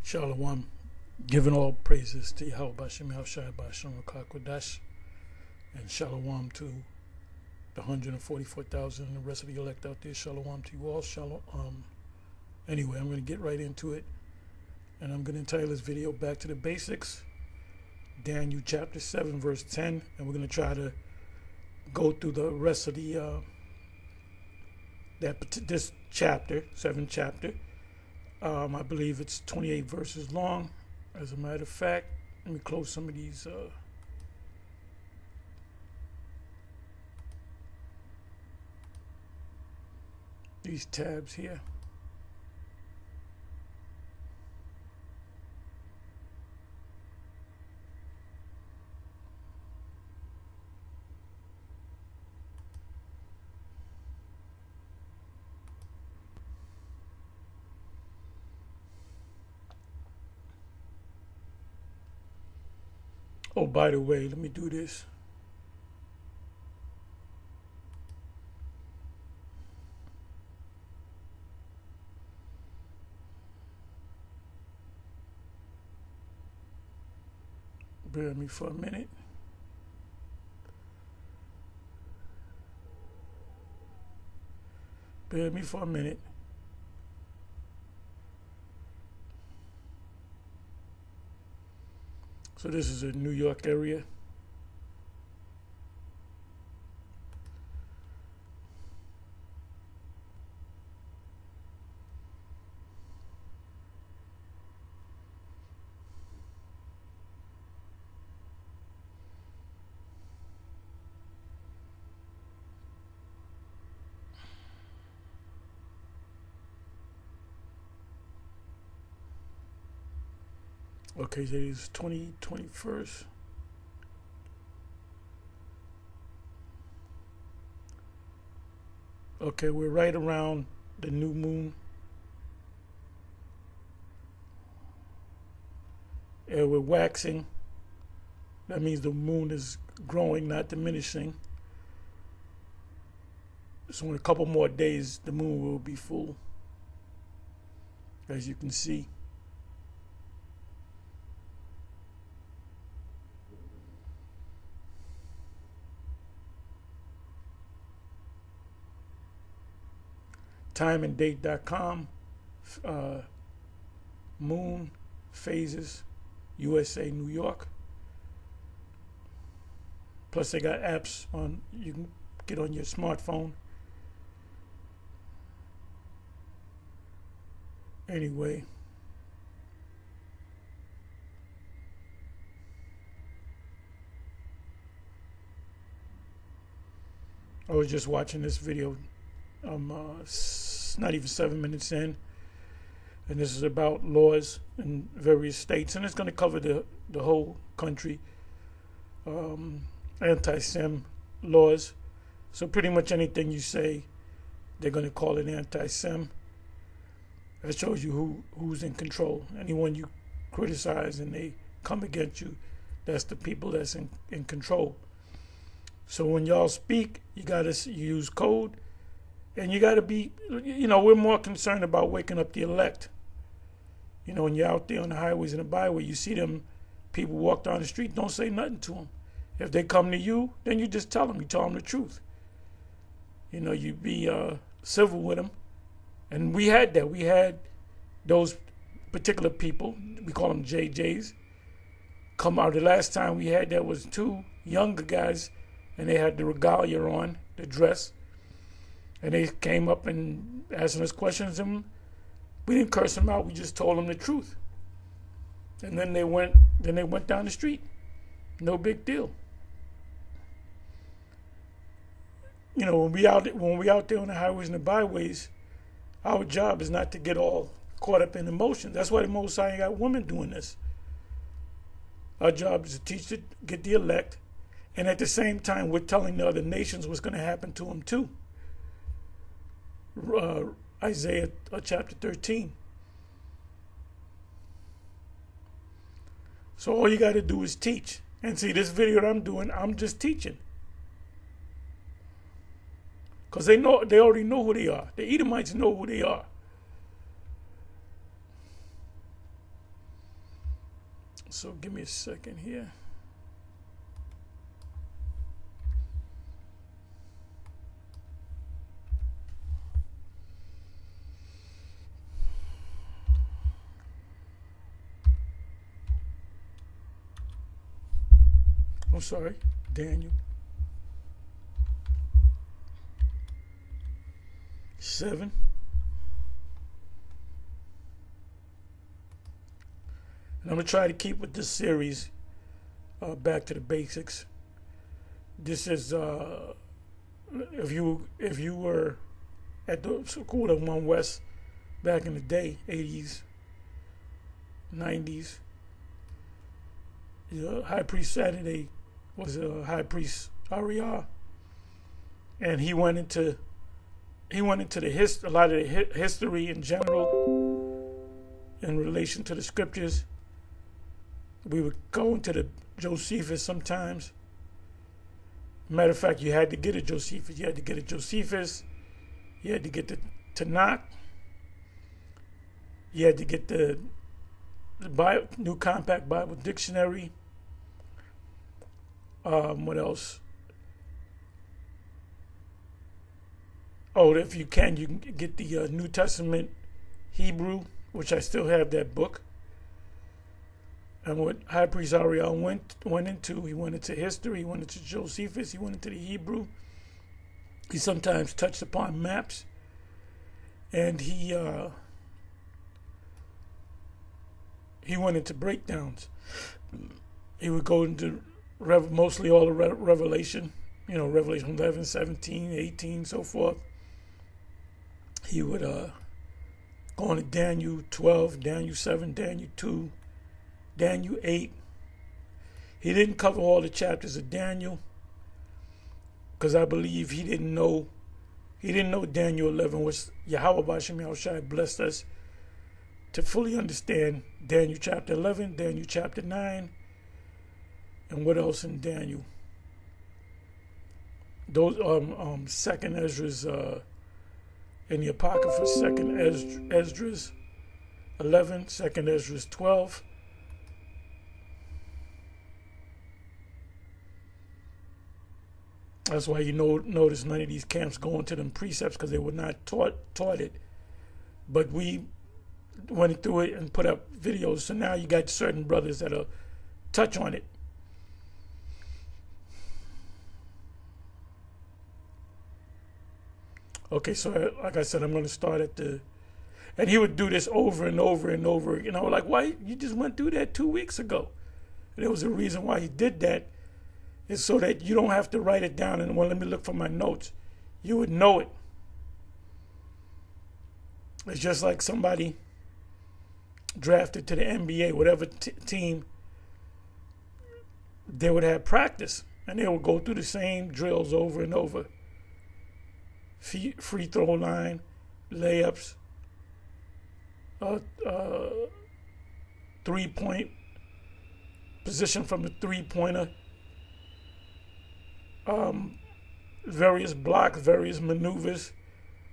Shalom. Giving all praises to Yahweh Bashem Yahushai Bashem Kodash, and shalom to the 144,000 and the rest of the elect out there. Shalom to you all. Shalom. Anyway, I'm going to get right into it, and I'm going to entitle this video "Back to the Basics." Daniel chapter 7, verse 10, and we're going to try to go through the rest of the this chapter, 7th chapter. I believe it's 28 verses long. As a matter of fact, let me close some of these tabs here. Oh, by the way, let me do this. Bear with me for a minute. Bear with me for a minute. So this is a New York area. Okay, so it is 21st. Okay, we're right around the new moon. And we're waxing. That means the moon is growing, not diminishing. So in a couple more days, the moon will be full, as you can see. Timeanddate.com, moon phases, USA, New York. Plus they got apps on you can get on your smartphone. Anyway, I was just watching this video. Not even 7 minutes in, and this is about laws in various states, and it's going to cover the whole country. Anti-Sem laws. So pretty much anything you say, they're going to call it anti-Sem. That shows you who's in control. Anyone you criticize and they come against you, that's the people that's in control. So when y'all speak, you got to use code. And you got to be, we're more concerned about waking up the elect. When you're out there on the highways and the byway, you see them people walk down the street, don't say nothing to them. If they come to you, then you just tell them. You tell them the truth. You be civil with them. And we had that. We had those particular people, we call them JJs, come out. The last time we had that was 2 younger guys, and they had the regalia on, the dress. And they came up and asking us questions, and we didn't curse them out. We just told them the truth. And then they went down the street. No big deal. When we out there on the highways and the byways, our job is not to get all caught up in emotions. That's why the Most High ain't got women doing this. Our job is to teach get the elect, and at the same time, we're telling the other nations what's going to happen to them too. Isaiah chapter 13. So all you got to do is teach. And see, this video that I'm doing, I'm just teaching. Because they already know who they are. The Edomites know who they are. So give me a second here. I'm sorry, Daniel 7. And I'm going to try to keep with this series back to the basics. This is if you were at the school at One West back in the day, 80s, 90s. High Priest Saturday was High Priest Ariel, and he went into a lot of the history in general in relation to the scriptures. We would go into the Josephus sometimes. Matter of fact, you had to get a Josephus. You had to get a Josephus. You had to get the Tanakh. You had to get the New Compact Bible Dictionary. What else? Oh, if you can get the New Testament Hebrew, which I still have that book. And what High Priest Ariel went into, he went into history, he went into Josephus, he went into the Hebrew. He sometimes touched upon maps, and he went into breakdowns. He would go into mostly all the Revelation, Revelation 11, 17, 18, so forth. He would go on to Daniel 12, Daniel 7, Daniel 2, Daniel 8. He didn't cover all the chapters of Daniel because I believe he didn't know Daniel 11, which Yahweh B'Shem Yahushai blessed us to fully understand. Daniel chapter 11, Daniel chapter 9, and what else in Daniel? Those Second Esdras in the Apocrypha, Second Esdras 11, Second Esdras 12. That's why you notice none of these camps go into them precepts, because they were not taught it. But we went through it and put up videos, so now you got certain brothers that'll touch on it. Okay, so like I said, I'm going to start at and he would do this over and over and over. Like, why? You just went through that 2 weeks ago. And there was a reason why he did that. It's so that you don't have to write it down and, well, let me look for my notes. You would know it. It's just like somebody drafted to the NBA, whatever team, they would have practice. And they would go through the same drills over and over. Free throw line, layups, 3-point position from the three-pointer, various blocks, various maneuvers,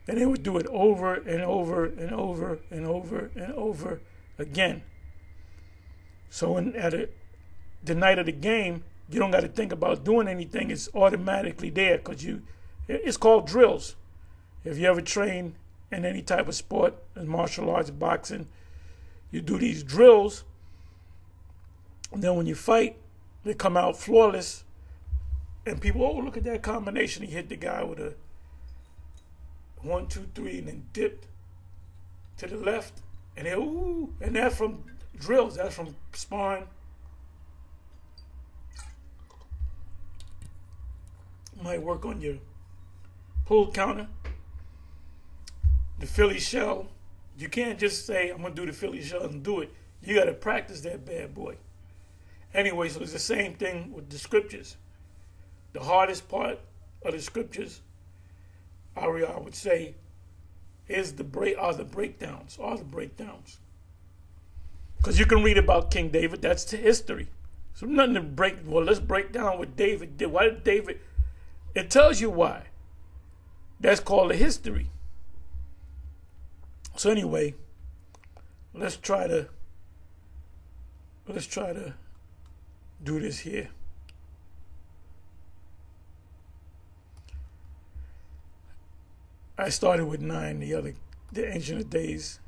and they would do it over and over and over and over and over again. So the night of the game, you don't got to think about doing anything. It's automatically there because it's called drills. If you ever train in any type of sport, in martial arts, boxing, you do these drills, and then when you fight, they come out flawless. And people, oh, look at that combination. He hit the guy with a 1, 2, 3, and then dipped to the left. And they, ooh, and that's from drills. That's from sparring. Might work on your pull counter. The Philly shell. You can't just say, I'm going to do the Philly shell and do it. You got to practice that bad boy. Anyway, so it's the same thing with the scriptures. The hardest part of the scriptures, Ariel would say, are the breakdowns. Because you can read about King David. That's the history. So nothing to break. Well, let's break down what David did. Why did David? It tells you why. That's called the history. So anyway, let's try to let's try to do this here. I started with 9. The Ancient of Days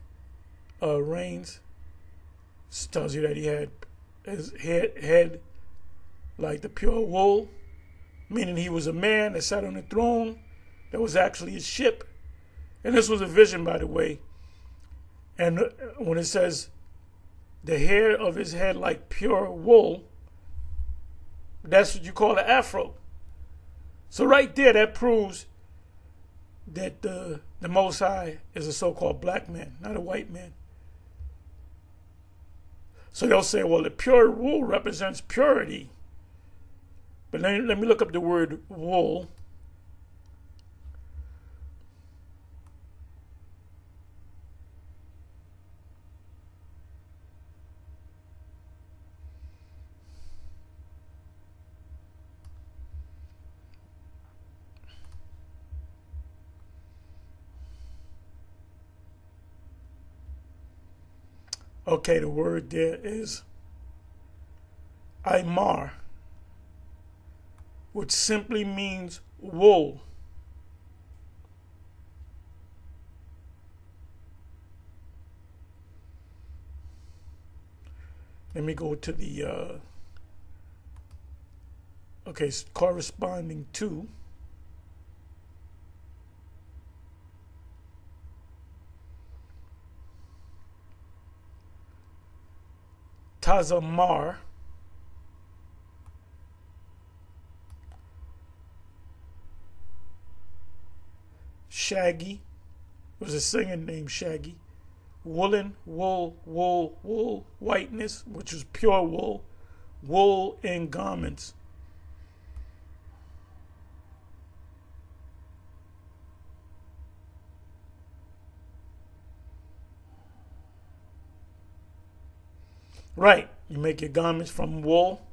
reigns. This tells you that he had his head like the pure wool, meaning he was a man that sat on the throne that was actually a ship. And this was a vision, by the way. And when it says the hair of his head like pure wool, that's what you call an afro. So right there, that proves that the Most High is a so-called black man, not a white man. So they'll say, well, the pure wool represents purity. But let me look up the word wool. Okay, the word there is Aymar, which simply means wool. Let me go to the, okay, corresponding to. Tazamar, Shaggy, was a singer named Shaggy. Woolen, wool, wool, wool, whiteness, which is pure wool, wool in garments. Right, you make your garments from wool.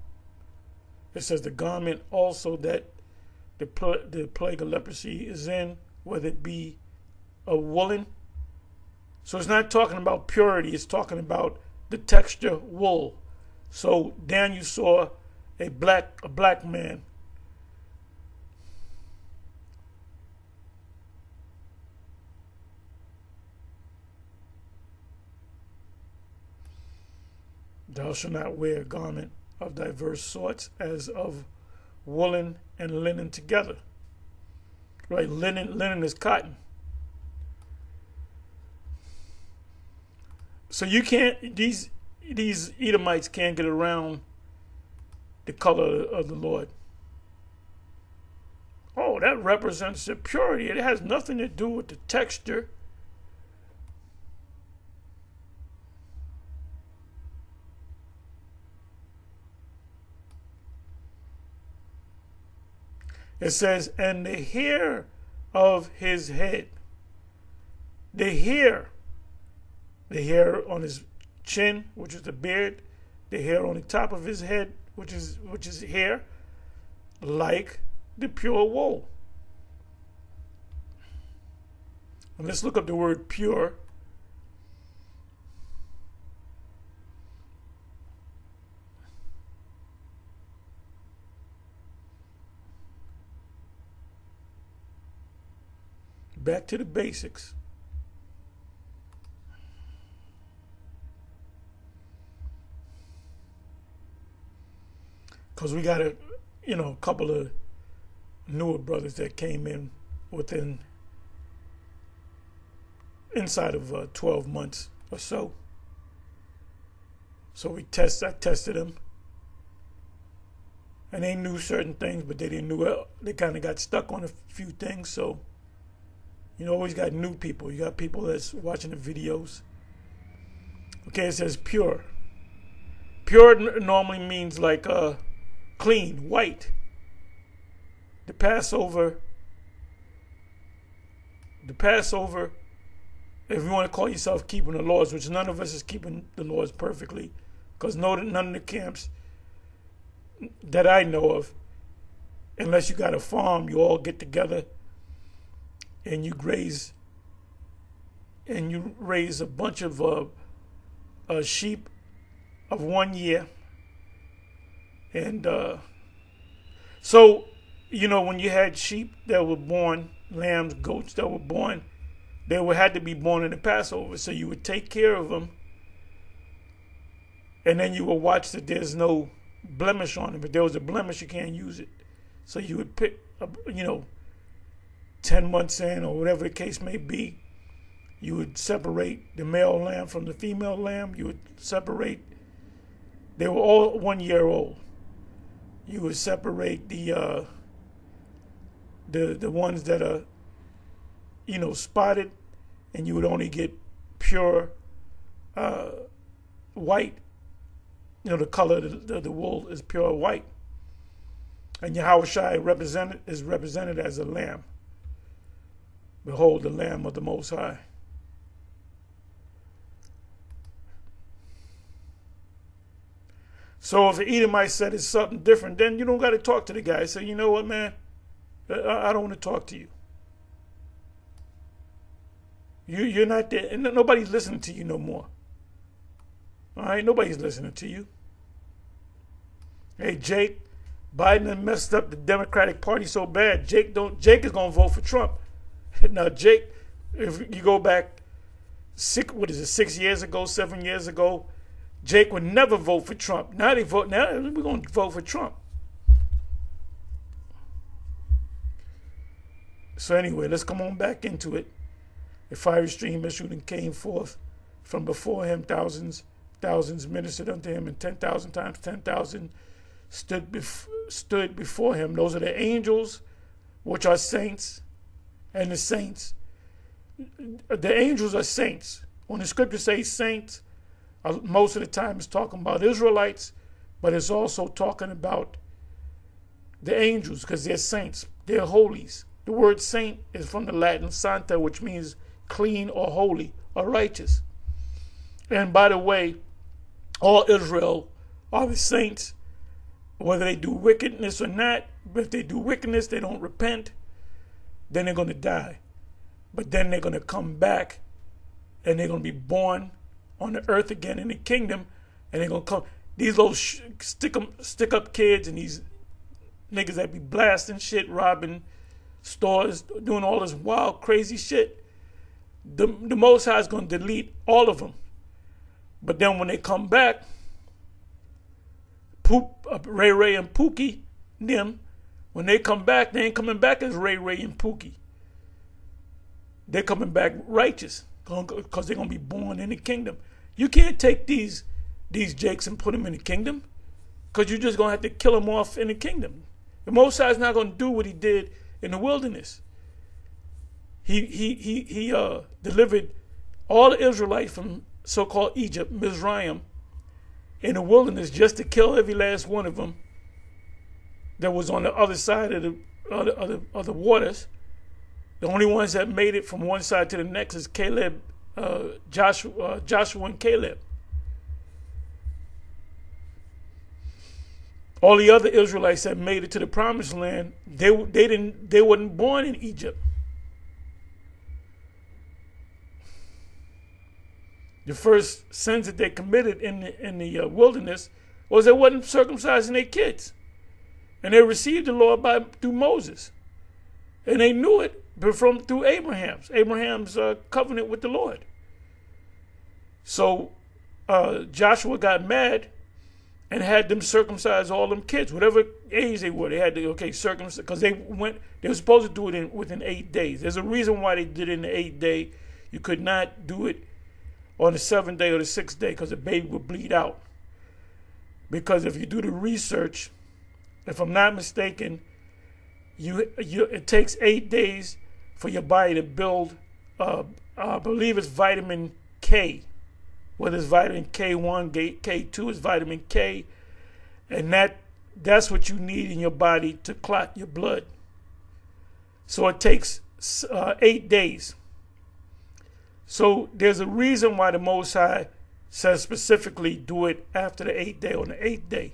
It says the garment also that the plague of leprosy is in, whether it be a woolen. So it's not talking about purity, it's talking about the texture wool. So Daniel saw a black man. Thou shalt not wear a garment of diverse sorts, as of woolen and linen together. Right, linen is cotton. So you can't, these Edomites can't get around the color of the Lord. Oh, that represents the purity. It has nothing to do with the texture. It says, and the hair of his head. The hair on his chin, which is the beard, the hair on the top of his head, which is hair, like the pure wool. And let's look up the word pure. Back to the basics. Because we got a couple of newer brothers that came in inside of 12 months or so. So I tested them. And they knew certain things, but they didn't know, they kind of got stuck on a few things. So you always got new people. You got people that's watching the videos. Okay, it says pure. Pure normally means like clean, white. The Passover, if you want to call yourself keeping the laws, which none of us is keeping the laws perfectly, because none of the camps that I know of, unless you got a farm, you all get together and you raise a bunch of sheep of 1 year. And so, you know, when you had sheep that were born, lambs, goats that were born, they had to be born in the Passover. So you would take care of them, and then you would watch that there's no blemish on them. If there was a blemish, you can't use it. So you would pick, you know, 10 months in or whatever the case may be, you would separate the male lamb from the female lamb. You would separate, they were all 1 year old. You would separate the ones that are, you know, spotted, and you would only get pure white. You know, the color of the wool is pure white. And Yahushua is represented as a lamb. Behold, the Lamb of the Most High. So if an Edomite said it's something different, then you don't got to talk to the guy. Say, you know what, man? I don't want to talk to you. You're not there. And nobody's listening to you no more. All right? Nobody's listening to you. Hey, Jake, Biden has messed up the Democratic Party so bad. Jake is going to vote for Trump. Now, Jake, if you go back 6 years ago, 7 years ago, Jake would never vote for Trump. Now we're going to vote for Trump. So anyway, let's come on back into it. A fiery stream issued and came forth from before him. Thousands ministered unto him, and 10,000 times 10,000 stood before him. Those are the angels, which are saints, and the saints. The angels are saints. When the scripture says saints, most of the time it's talking about Israelites, but it's also talking about the angels because they're saints. They're holies. The word saint is from the Latin santa, which means clean or holy or righteous. And by the way, all Israel are the saints, whether they do wickedness or not. If they do wickedness, they don't repent, then they're going to die. But then they're going to come back, and they're going to be born on the earth again in the kingdom, and they're going to come. These little stick-up kids and these niggas that be blasting shit, robbing stores, doing all this wild, crazy shit, the Most High is going to delete all of them. But then when they come back, Ray Ray and Pookie, them, when they come back, they ain't coming back as Ray Ray and Pookie. They're coming back righteous because they're going to be born in the kingdom. You can't take these Jakes and put them in the kingdom because you're just going to have to kill them off in the kingdom. The Most High is not going to do what he did in the wilderness. He delivered all the Israelites from so-called Egypt, Mizraim, in the wilderness just to kill every last one of them that was on the other side of the waters. The only ones that made it from one side to the next is Caleb, Joshua and Caleb. All the other Israelites that made it to the promised land, they weren't born in Egypt. The first sins that they committed in the wilderness was they wasn't circumcising their kids, and they received the law through Moses, and they knew it through Abraham's covenant with the Lord. So Joshua got mad and had them circumcise all them kids, whatever age they were. They had to circumcise because they were supposed to do it within 8 days. There's a reason why they did it in the 8th day. You could not do it on the 7th day or the 6th day because the baby would bleed out. Because if you do the research, if I'm not mistaken, it takes 8 days for your body to build, I believe it's vitamin K. Whether it's vitamin K1, K2 is vitamin K. And that's what you need in your body to clot your blood. So it takes 8 days. So there's a reason why the Most High says specifically do it after the 8th day, on the 8th day.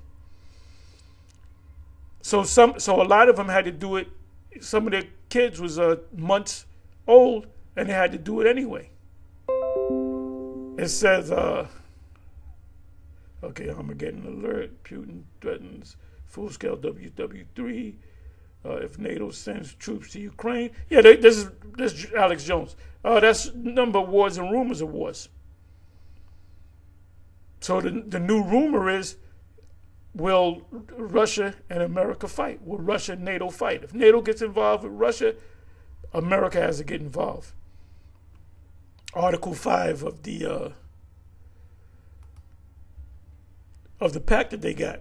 So a lot of them had to do it. Some of their kids was months old, and they had to do it anyway. It says, Okay, Armageddon alert. Putin threatens full-scale WW3. If NATO sends troops to Ukraine. Yeah, this is Alex Jones. That's number of wars and rumors of wars. So the new rumor is, will Russia and America fight? Will Russia and NATO fight? If NATO gets involved with Russia, America has to get involved. Article 5 of the pact that they got.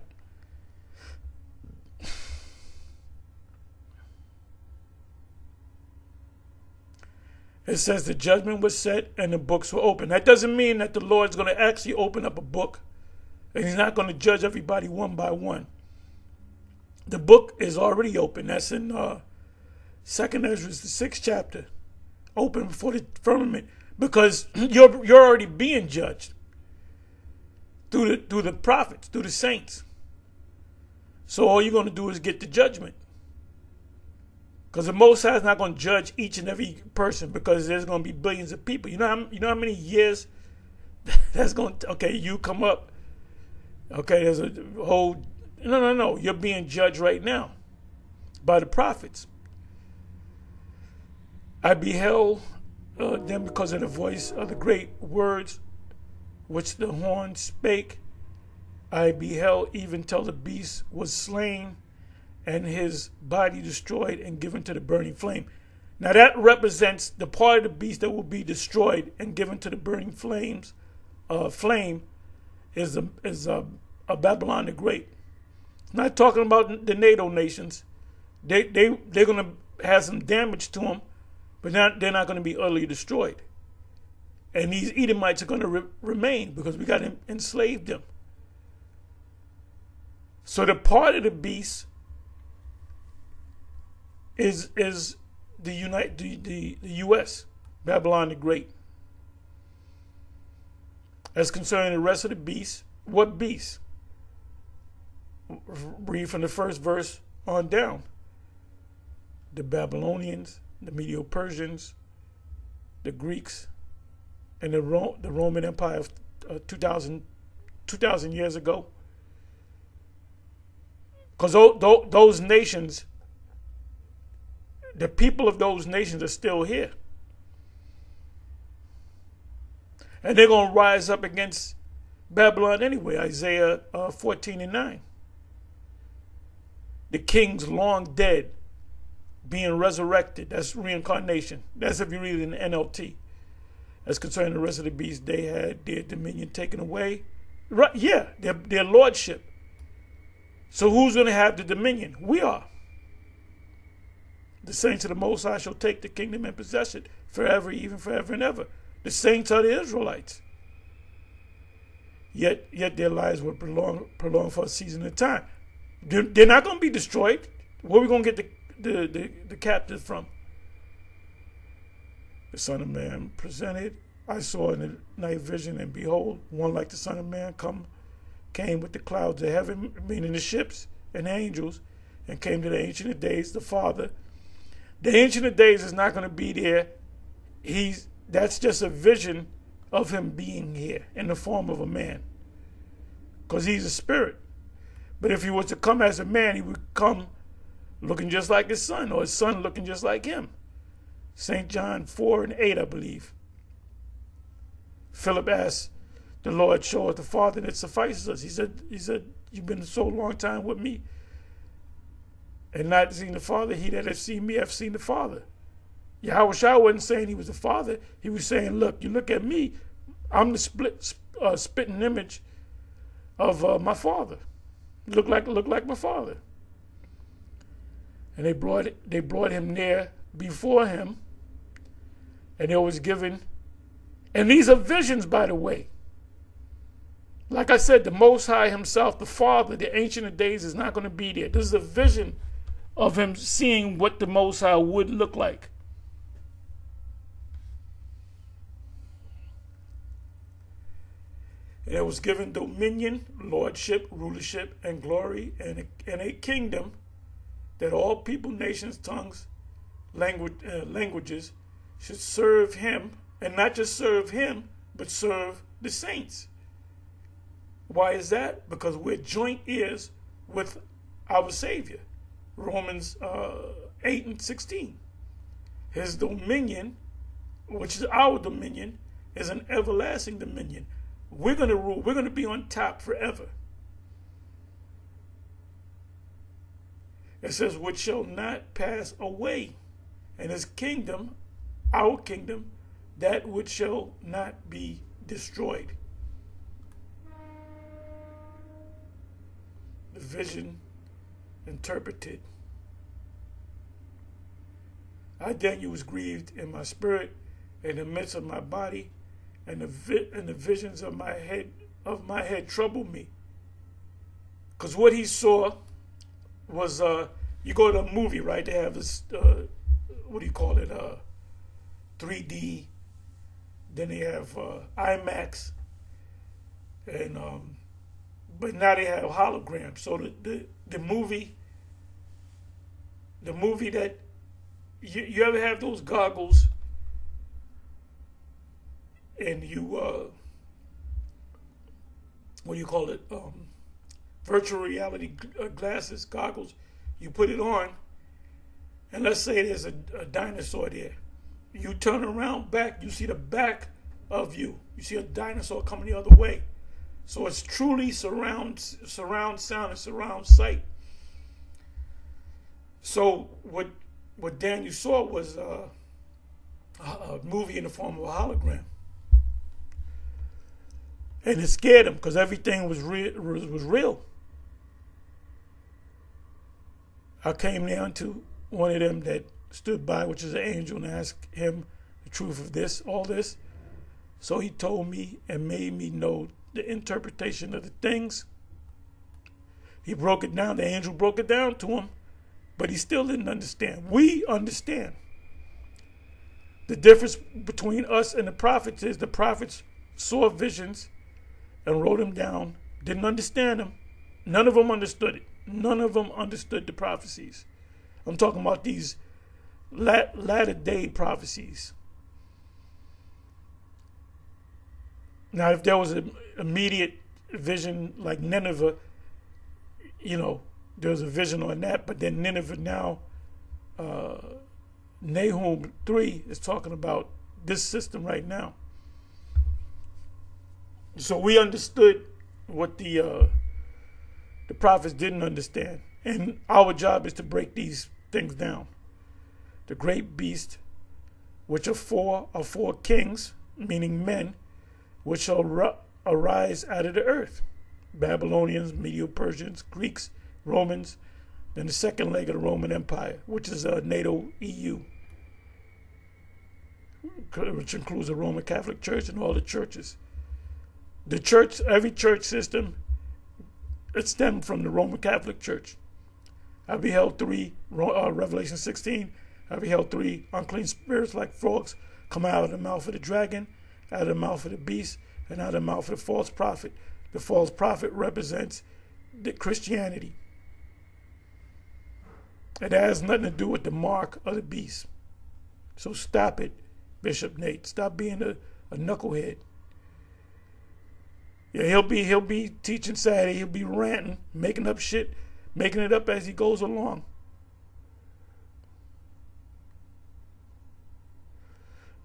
It says the judgment was set and the books were open. That doesn't mean that the Lord's going to actually open up a book and he's not going to judge everybody one by one. The book is already open. That's in 2nd Ezra, the 6th chapter. Open before the firmament, because you're already being judged through the prophets, through the saints. So all you're going to do is get the judgment. Because the Most High is not going to judge each and every person, because there's going to be billions of people. You know how many years that's going to... Okay, you come up. Okay, there's a whole... No. You're being judged right now by the prophets. I beheld them because of the voice of the great words which the horn spake. I beheld even till the beast was slain and his body destroyed and given to the burning flame. Now that represents the part of the beast that will be destroyed and given to the burning flames. Flame is a Babylon the Great. Not talking about the NATO nations. They're going to have some damage to them, but they're not going to be utterly destroyed. And these Edomites are going to remain, because we got to enslave them. So the part of the beast is the U.S., Babylon the Great. As concerning the rest of the beasts, what beasts? Read from the first verse on down. The Babylonians, the Medo-Persians, the Greeks, and the Roman Empire of 2,000 years ago. Because those nations, the people of those nations are still here. And they're going to rise up against Babylon anyway, Isaiah 14:9. The kings long dead being resurrected. That's reincarnation. That's if you read it in the NLT. As concerning the rest of the beasts, they had their dominion taken away. Right? Yeah, their lordship. So who's going to have the dominion? We are. The saints of the Most High shall take the kingdom and possess it forever, even forever and ever. The saints are the Israelites. Yet their lives were prolonged for a season of time. They're not going to be destroyed. Where are we going to get the captive from? The Son of Man presented. I saw in the night vision, and behold, one like the Son of Man came with the clouds of heaven, meaning the ships and angels, and came to the Ancient of Days, the Father. The Ancient of Days is not going to be there. That's just a vision of him being here in the form of a man, because he's a spirit. But if he was to come as a man, he would come looking just like his son, or his son looking just like him. St. John 4:8, I believe. Philip asked the Lord, show us the Father, and it suffices us. He said, you've been so long time with me and not seen the Father. He that has seen me, have seen the Father. Yahweh Shai wasn't saying he was the Father. He was saying, look, you look at me, I'm the spitting image of my Father. Look like my Father. And they brought him near before him, and it was given. And these are visions, by the way. Like I said, the Most High himself, the Father, the Ancient of Days, is not going to be there. This is a vision of him seeing what the Most High would look like. And it was given dominion, lordship, rulership, and glory, and a kingdom, that all people, nations, tongues, languages should serve him, and not just serve him, but serve the saints. Why is that? Because we're joint heirs with our Savior. Romans 8:16. His dominion, which is our dominion, is an everlasting dominion. We're going to rule. We're going to be on top forever. It says, which shall not pass away. And his kingdom, our kingdom, that which shall not be destroyed. The vision interpreted. I, Daniel, was grieved in my spirit, in the midst of my body, and the visions of my head troubled me. Because what he saw was, you go to a movie, right? They have this, what do you call it? 3D. Then they have IMAX, and but now they have holograms. So the movie that you ever have those goggles, and you what do you call it? Virtual reality glasses, goggles. You put it on, and let's say there's a dinosaur there. You turn around back, you see the back of you. You see a dinosaur coming the other way. So it's truly surround sound and surround sight. So what Daniel saw was a movie in the form of a hologram. And it scared him because everything was real. I came down to one of them that stood by, which is an angel, and asked him the truth of this, all this. So he told me and made me know the interpretation of the things. He broke it down. The angel broke it down to him, but he still didn't understand. We understand. The difference between us and the prophets is the prophets saw visions and wrote them down, didn't understand them. None of them understood it. None of them understood the prophecies. I'm talking about these latter day prophecies. Now, if there was an immediate vision like Nineveh, there was a vision on that, but then Nineveh now, Nahum 3 is talking about this system right now. So we understood what the prophets didn't understand, and our job is to break these things down. The great beast, which are four kings, meaning men, which shall arise out of the earth. Babylonians, Medo-Persians, Greeks, Romans, then the second leg of the Roman Empire, which is NATO EU, which includes the Roman Catholic Church and all the churches. The church, every church system, it stemmed from the Roman Catholic Church. I beheld Revelation 16, I beheld 3 unclean spirits like frogs come out of the mouth of the dragon, out of the mouth of the beast, and out of the mouth of the false prophet. The false prophet represents the Christianity. It has nothing to do with the mark of the beast. So stop it, Bishop Nate. Stop being a knucklehead. Yeah, he'll be teaching Saturday. He'll be ranting, making up shit, making it up as he goes along.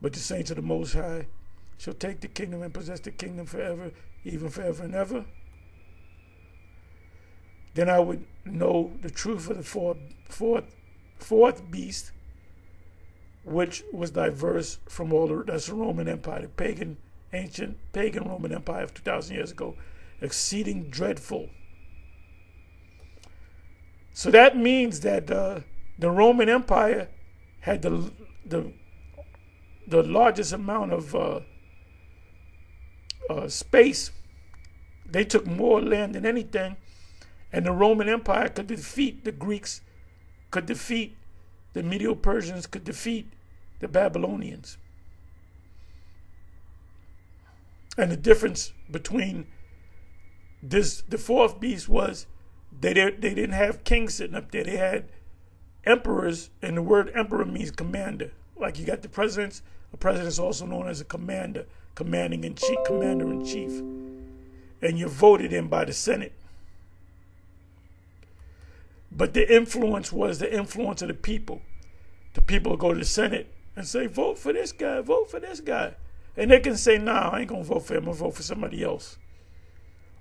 But the saints of the Most High shall take the kingdom and possess the kingdom forever, even forever and ever. Then I would know the truth of the fourth beast, which was diverse from that's the Roman Empire, the ancient pagan Roman Empire of 2,000 years ago, exceeding dreadful. So that means that the Roman Empire had the largest amount of space. They took more land than anything, and the Roman Empire could defeat the Greeks, could defeat the Medo-Persians, could defeat the Babylonians. And the difference between the fourth beast was they didn't have kings sitting up there. They had emperors, and the word emperor means commander. Like you got the presidents. A president is also known as a commander, commander in chief. and you're voted in by the Senate. But the influence was the influence of the people. The people go to the Senate and say, vote for this guy, vote for this guy. And they can say, nah, I ain't going to vote for him, I'm going to vote for somebody else.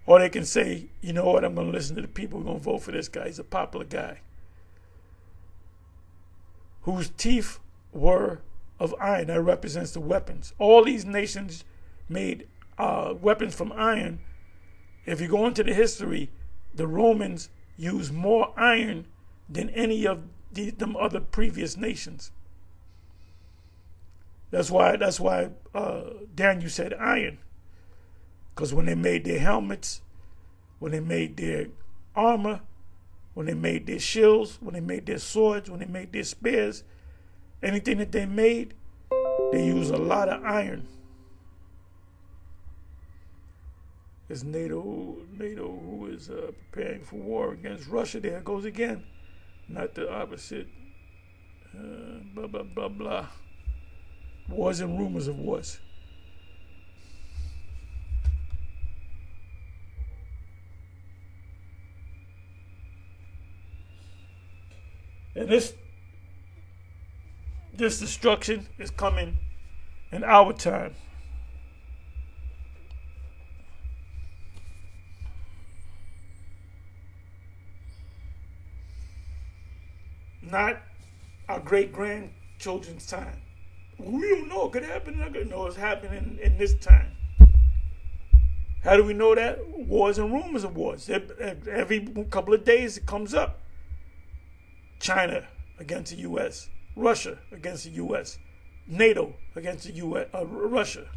Or they can say, you know what, I'm going to listen to the people who are going to vote for this guy. He's a popular guy. Whose teeth were of iron. That represents the weapons. All these nations made weapons from iron. If you go into the history, the Romans used more iron than any of them other previous nations. That's why Daniel said iron. Because when they made their helmets, when they made their armor, when they made their shields, when they made their swords, when they made their spears, anything that they made, they used a lot of iron. It's NATO who is preparing for war against Russia. There it goes again. Not the opposite. Blah, blah, blah, blah. Wars and rumors of wars. And this destruction is coming in our time. Not our great-grandchildren's time. We don't know. It could happen. No, it's happening in this time. How do we know that? Wars and rumors of wars. Every couple of days it comes up. China against the U.S. Russia against the U.S. NATO against the U.S. Russia.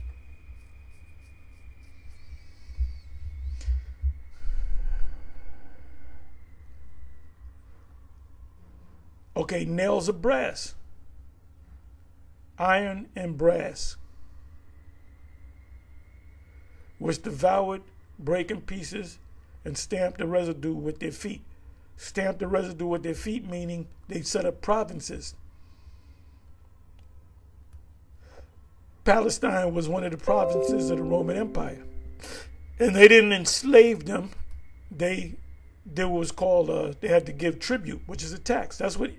Okay, nails of brass. Iron and brass, which devoured, break in pieces, and stamped the residue with their feet. Stamped the residue with their feet, meaning they set up provinces. Palestine was one of the provinces of the Roman Empire. And they didn't enslave them. They was called, they had to give tribute, which is a tax. That's what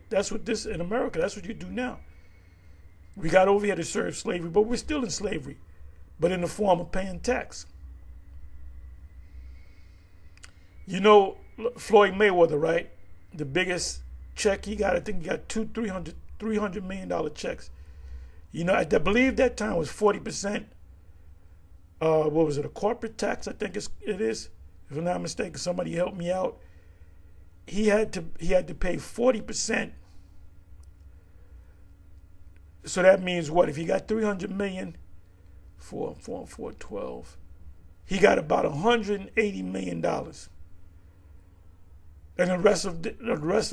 this, in America, that's what you do now. We got over here to serve slavery, but we're still in slavery, but in the form of paying tax. You know Floyd Mayweather, right? The biggest check he got, I think he got $300 million checks. You know, I believe that time was 40%. What was it, a corporate tax? I think it is. If I'm not mistaken, somebody help me out. He had to pay 40%. So that means what? If he got 300 million, 12, he got about $180 million. And the rest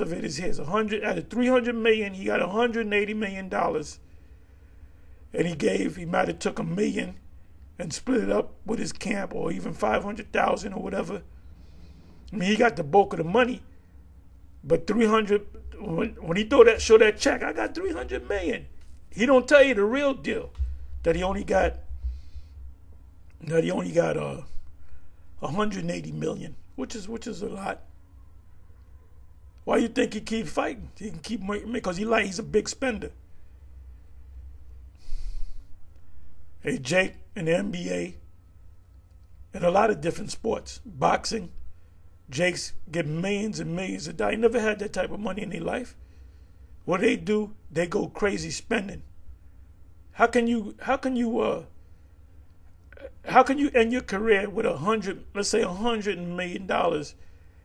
of it is his. Out of 300 million, he got $180 million. And he might have took $1 million and split it up with his camp, or even 500,000 or whatever. I mean, he got the bulk of the money. But 300, when he show that check, I got 300 million. He don't tell you the real deal, that he only got 180 million, which is a lot. Why you think he keep fighting? He can keep making, because he's a big spender. Hey, Jake, in the NBA, and a lot of different sports, boxing, Jake's getting millions and millions of dollars. He never had that type of money in their life. What they do, they go crazy spending. How can you end your career with $100 million,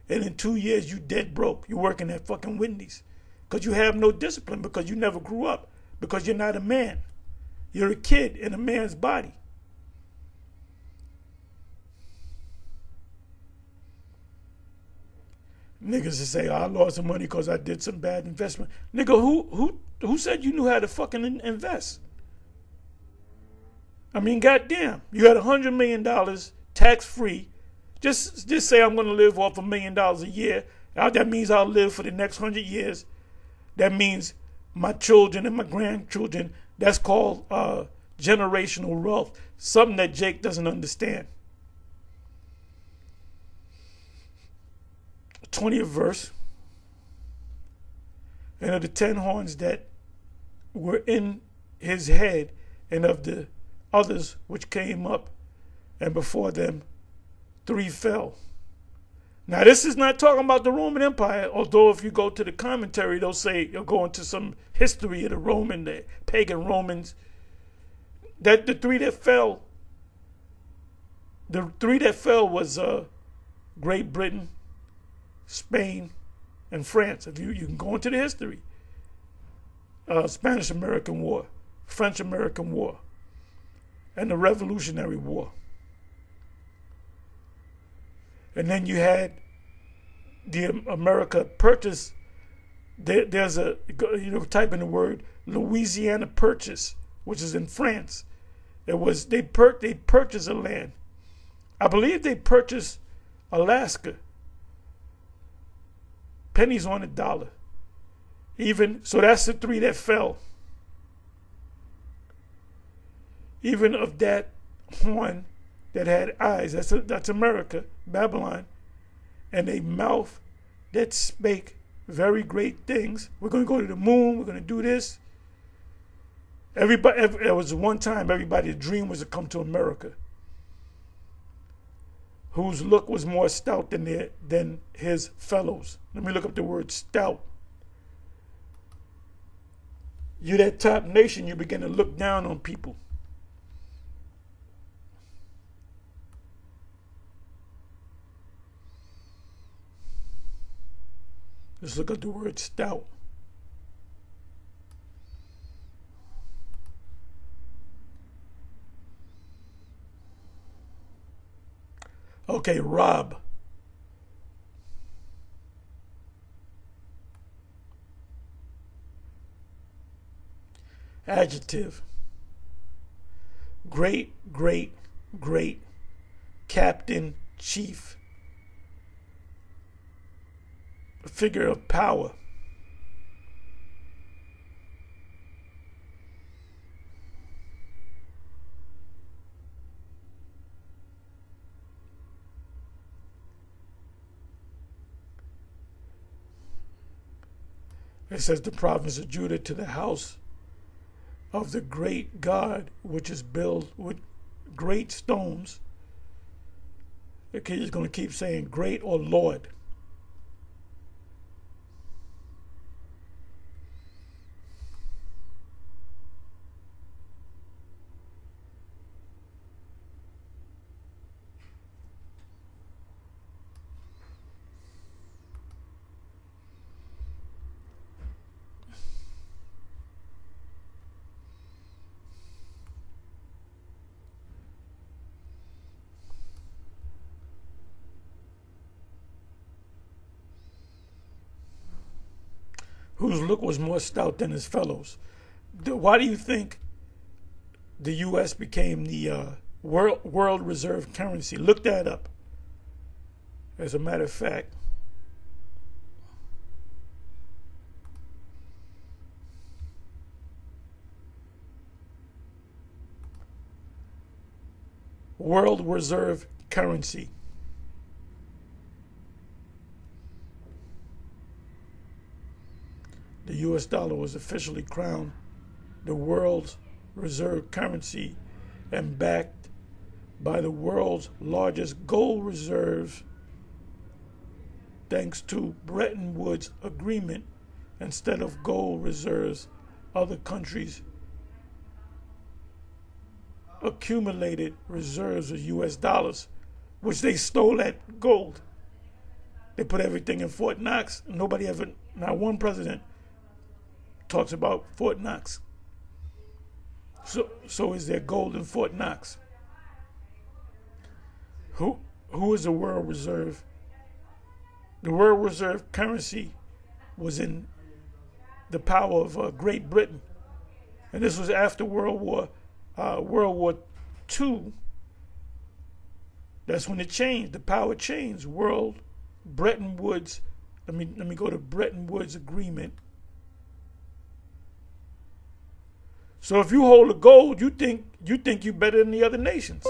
and in 2 years you dead broke? You're working at fucking Wendy's because you have no discipline, because you never grew up, because you're not a man. You're a kid in a man's body. Niggas that say, I lost some money because I did some bad investment. Nigga, who said you knew how to fucking invest? I mean, goddamn, you had $100 million tax-free. Just say I'm going to live off $1 million a year. That means I'll live for the next 100 years. That means my children and my grandchildren. That's called generational wealth. Something that Jake doesn't understand. 20th verse, and of the 10 horns that were in his head, and of the others which came up, and before them 3 fell. Now, this is not talking about the Roman Empire, although if you go to the commentary, they'll say, you'll go into some history of the pagan Romans, that the 3 that fell, was Great Britain, Spain, and France. If you can go into the history. Spanish-American War, French-American War, and the Revolutionary War. And then you had the America Purchase. There's a, type in the word Louisiana Purchase, which is in France. It was they purchased a land. I believe they purchased Alaska. Pennies on a dollar. So that's the 3 that fell. Even of that horn that had eyes, that's America, Babylon, and a mouth that spake very great things. We're going to go to the moon. We're going to do this. It was one time everybody's dream was to come to America, whose look was more stout than his fellows. Let me look up the word stout. You're that top nation, you begin to look down on people. Let's look at the word stout. Okay, rob. Adjective. Great, great, great. Captain, chief. A figure of power. It says the province of Judah to the house of the great God, which is built with great stones. Okay, he's going to keep saying great or Lord. Whose look was more stout than his fellows. Why do you think the U.S. became the world reserve currency? Look that up. As a matter of fact, world reserve currency. The U.S. dollar was officially crowned the world's reserve currency and backed by the world's largest gold reserves thanks to Bretton Woods Agreement. Instead of gold reserves, other countries accumulated reserves of U.S. dollars, which they stole that gold. They put everything in Fort Knox. Not one president talks about Fort Knox. So is there gold in Fort Knox? Who is the world reserve? The world reserve currency was in the power of Great Britain, and this was after World War II. That's when it changed. The power changed. Bretton Woods. Let me go to Bretton Woods Agreement. So if you hold the gold, you think you're better than the other nations.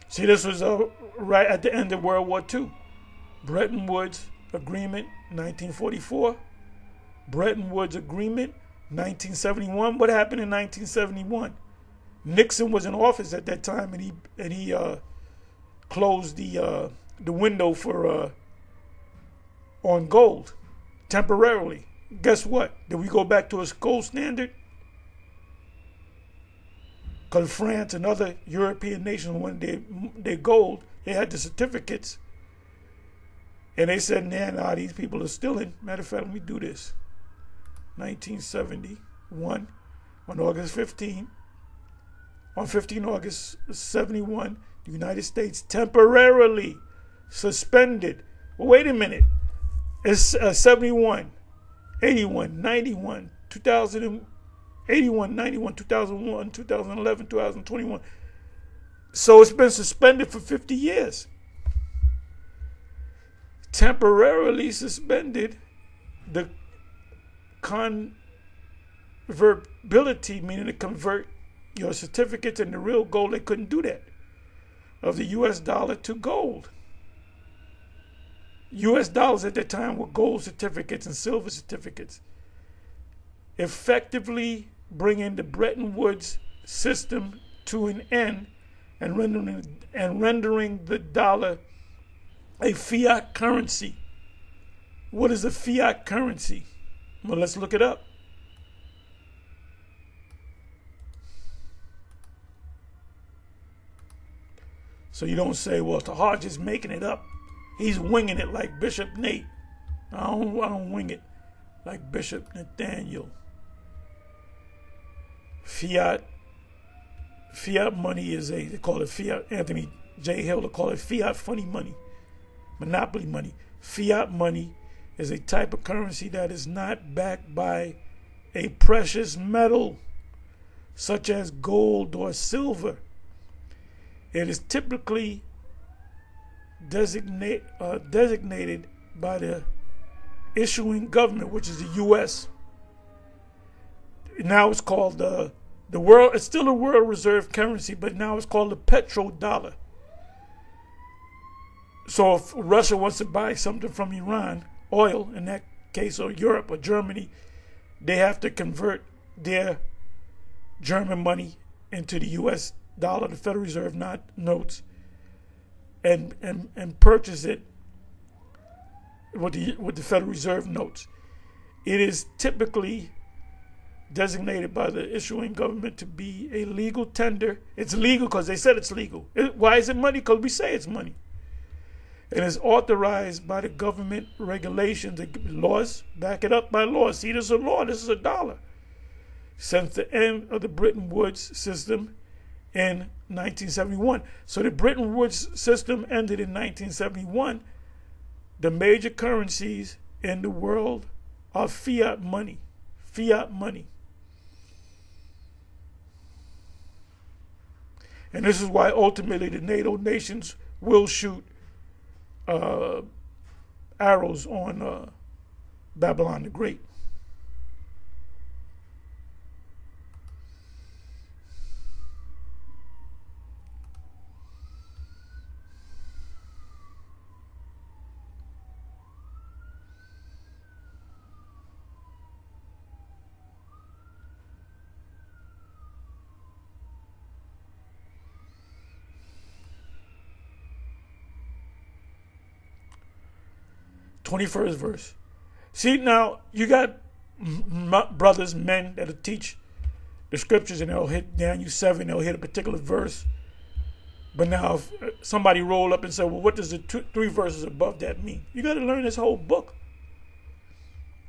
See, this was right at the end of World War II. Bretton Woods Agreement, 1944. Bretton Woods Agreement, 1971. What happened in 1971? Nixon was in office at that time, and he closed the window for on gold temporarily. Guess what? Did we go back to a gold standard? Because France and other European nations, when they gold, they had the certificates, and they said, nah, these people are stealing. Matter of fact, let me do this. 1971, on August 15, on 15 August 71, the United States temporarily suspended. Well, wait a minute. It's 71, 81, 91, 2000, 81, 91, 2001, 2011, 2021. So it's been suspended for 50 years. Temporarily suspended. The convertibility, meaning to convert your certificates into real gold, they couldn't do that, of the US dollar to gold. US dollars at that time were gold certificates and silver certificates, effectively bringing the Bretton Woods system to an end and rendering the dollar a fiat currency. What is a fiat currency? Well, let's look it up. So you don't say, well, Tahaj is making it up. He's winging it like Bishop Nate. I don't wing it like Bishop Nathaniel. Fiat money is they call it fiat. Anthony J. Hill to call it fiat funny money, monopoly money. Fiat money is a type of currency that is not backed by a precious metal such as gold or silver. It is typically designated by the issuing government, which is the U.S. Now it's called the world. It's still a world reserve currency, but now it's called the petrodollar. So if Russia wants to buy something from Iran, oil in that case, or Europe or Germany, they have to convert their German money into the U.S. dollar, the Federal Reserve notes, and purchase it with the Federal Reserve notes. It is typically designated by the issuing government to be a legal tender. It's legal because they said it's legal. Why is it money? Because we say it's money. And it's authorized by the government regulations, the laws, back it up by law. See, this is a law. This is a dollar. Since the end of the Bretton Woods system in 1971. So the Bretton Woods system ended in 1971. The major currencies in the world are fiat money. Fiat money. And this is why ultimately the NATO nations will shoot arrows on Babylon the Great. '21st verse. See, now you got brothers, men that'll teach the scriptures, and they'll hit Daniel 7, they'll hit a particular verse. But now if somebody roll up and say, well, what does the 3 verses above that mean? You got to learn this whole book.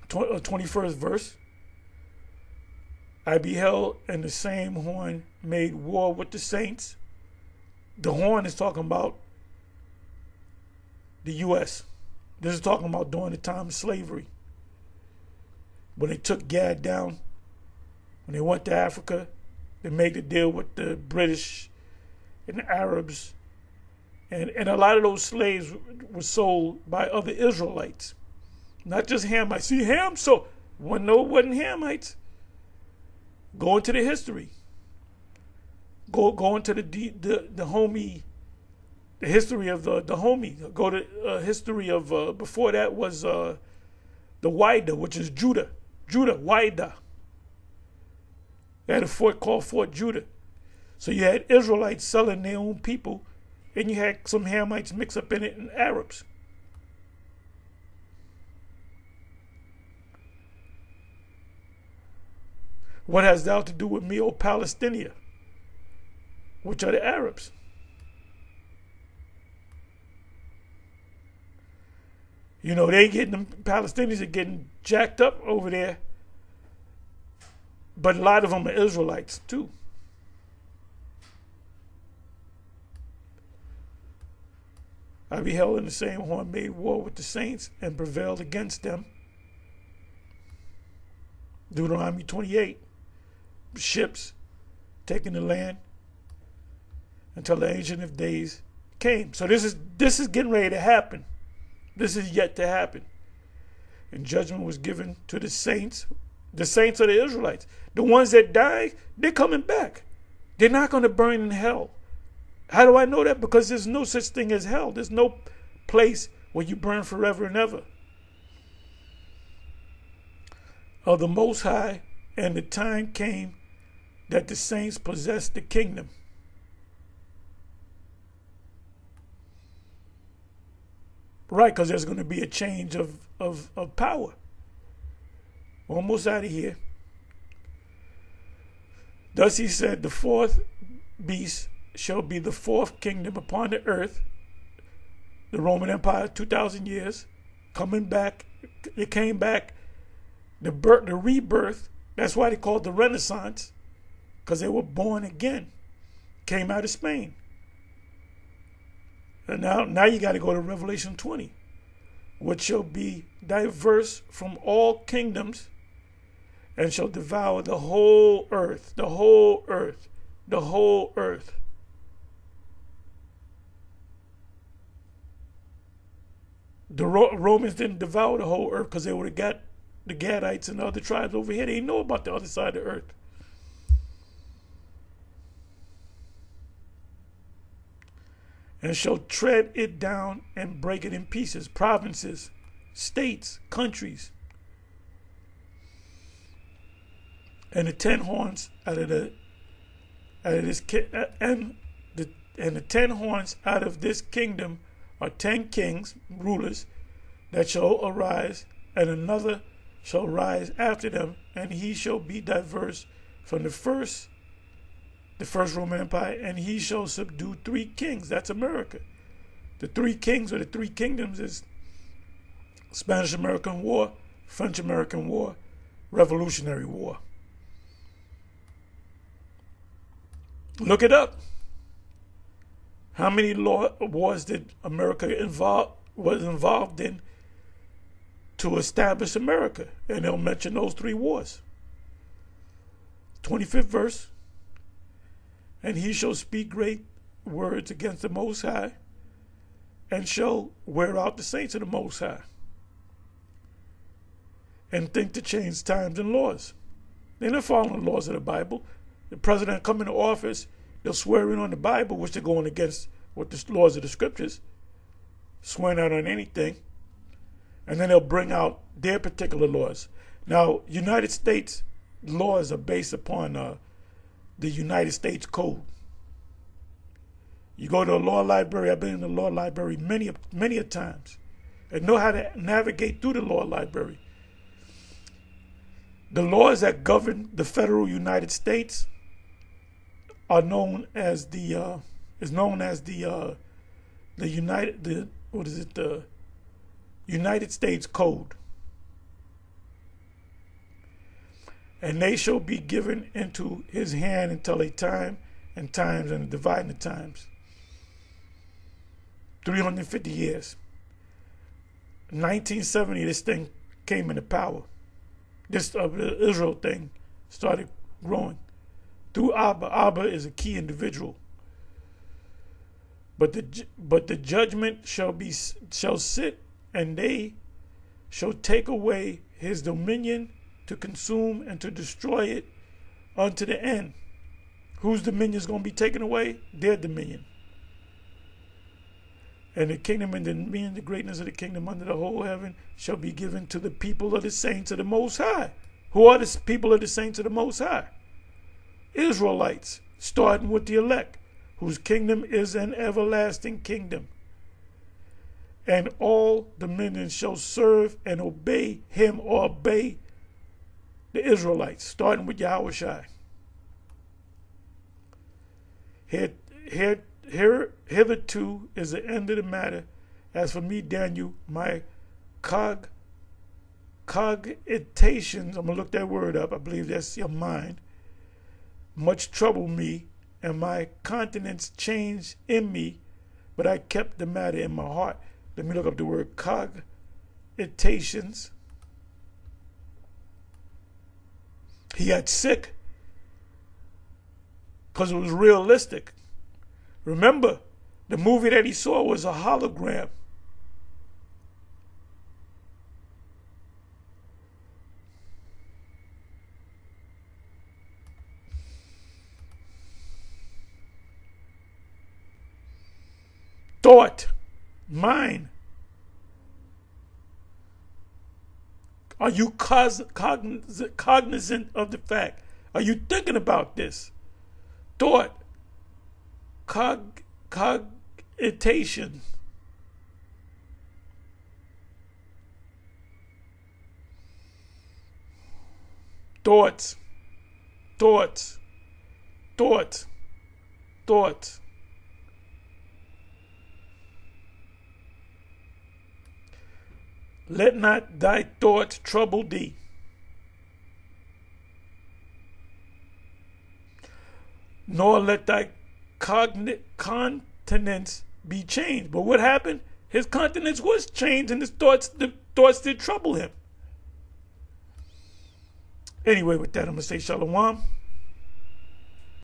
21st verse. I beheld, and the same horn made war with the saints. The horn is talking about the U.S. This is talking about during the time of slavery. When they took Gad down, when they went to Africa, they made a deal with the British and the Arabs. And a lot of those slaves were sold by other Israelites. Not just Hamites. See, Ham, so no, it wasn't Hamites. Go into the history. Go into the homie the history of the homie. Go to history of before that was the Waida, which is Judah. Waida. They had a fort called Fort Judah. So you had Israelites selling their own people, and you had some Hamites mix up in it and Arabs. What has thou to do with me, O Palestinia, which are the Arabs? You know, them Palestinians are getting jacked up over there, but a lot of them are Israelites too. I beheld in the same horn made war with the saints and prevailed against them. Deuteronomy 28. Ships taking the land until the Ancient of Days came. So this is getting ready to happen. This is yet to happen. And judgment was given to the saints. The saints are the Israelites. The ones that died, they're coming back. They're not going to burn in hell. How do I know that? Because there's no such thing as hell. There's no place where you burn forever and ever. Of the Most High, and the time came that the saints possessed the kingdom. Right, because there's going to be a change of power. Almost out of here. Thus he said, the fourth beast shall be the fourth kingdom upon the earth. The Roman Empire, 2,000 years, coming back. It came back. The rebirth. That's why they called it the Renaissance, because they were born again. Came out of Spain. And now you got to go to Revelation 20, which shall be diverse from all kingdoms, and shall devour the whole earth, the whole earth, the whole earth. The Romans didn't devour the whole earth because they would have got the Gadites and the other tribes over here. They didn't know about the other side of the earth. And shall tread it down and break it in pieces. Provinces, states, countries. And the 10 horns out of this and the 10 horns out of this kingdom are 10 kings, rulers, that shall arise, and another shall rise after them, and he shall be diverse from the first Roman Empire, and he shall subdue 3 kings. That's America. The 3 kings or the 3 kingdoms is Spanish-American War, French-American War, Revolutionary War. Look it up. How many wars did America was involved in to establish America? And they'll mention those 3 wars. 25th verse. And he shall speak great words against the Most High, and shall wear out the saints of the Most High, and think to change times and laws. They're not following the laws of the Bible. The president come into office, they'll swear in on the Bible, which they're going against what the laws of the scriptures, swearing out on anything, and then they'll bring out their particular laws. Now, United States laws are based upon the United States Code. You go to a law library. I've been in the law library many a times, and know how to navigate through the law library. The laws that govern the federal United States are known as the United States Code. And they shall be given into his hand until a time and times and a dividing of times. 350 years. 1970, this thing came into power. This the Israel thing started growing. Through Abba. Abba is a key individual. But the judgment shall sit, and they shall take away his dominion to consume and to destroy it unto the end. Whose dominion is going to be taken away? Their dominion. And the kingdom and the meaning, the greatness of the kingdom under the whole heaven shall be given to the people of the saints of the Most High. Who are the people of the saints of the Most High? Israelites, starting with the elect, whose kingdom is an everlasting kingdom. And all dominions shall serve and obey him, or obey the Israelites, starting with Yahushua. Hitherto is the end of the matter. As for me, Daniel, my cogitations, I'm going to look that word up, I believe that's your mind, much troubled me, and my countenance changed in me, but I kept the matter in my heart. Let me look up the word cogitations. He got sick because it was realistic. Remember, the movie that he saw was a hologram. Thought, mind. Are you cognizant of the fact? Are you thinking about this? Thought, cogitation. Thoughts. Let not thy thoughts trouble thee. Nor let thy countenance be changed. But what happened? His countenance was changed, and the thoughts did trouble him. Anyway, with that, I'm going to say shalom.